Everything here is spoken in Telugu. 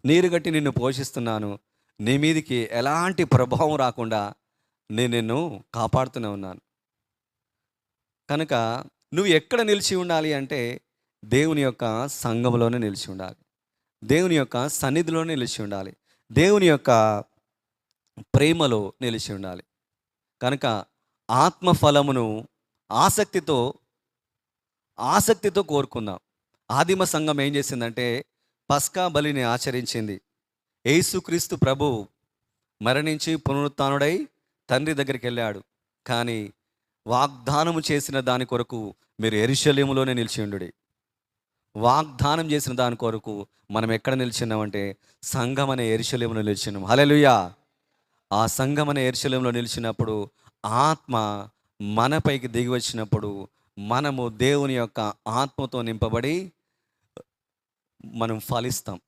నీరు గట్టి నిన్ను పోషిస్తున్నాను. నీ మీదికి ఎలాంటి ప్రభావం రాకుండా నేను నిన్ను కాపాడుతూనే ఉన్నాను. కనుక నువ్వు ఎక్కడ నిలిచి ఉండాలి అంటే దేవుని యొక్క సంఘములోనే నిలిచి ఉండాలి. దేవుని యొక్క సన్నిధిలోనే నిలిచి ఉండాలి. దేవుని యొక్క ప్రేమలో నిలిచి ఉండాలి. కనుక ఆత్మ ఫలమును ఆసక్తితో ఆసక్తితో కోరుకుందాం. ఆదిమ సంఘం ఏం చేసిందంటే పస్కా బలిని ఆచరించింది. యేసుక్రీస్తు ప్రభు మరణించి పునరుత్థానుడై తండ్రి దగ్గరికి వెళ్ళాడు. కానీ వాగ్దానము చేసిన దాని కొరకు మీరు యెరూషలేములోనే నిలిచి ఉండుడి. వాగ్దానం చేసిన దాని కొరకు మనం ఎక్కడ నిలిచినామంటే సంఘం అనే యెరూషలేములో నిలిచినాం. హల్లెలూయా. ఆ సంఘం అనే యెరూషలేములో నిలిచినప్పుడు ఆత్మ మనపైకి దిగి వచ్చినప్పుడు మనము దేవుని యొక్క ఆత్మతో నింపబడి మనం ఫలిస్తాం.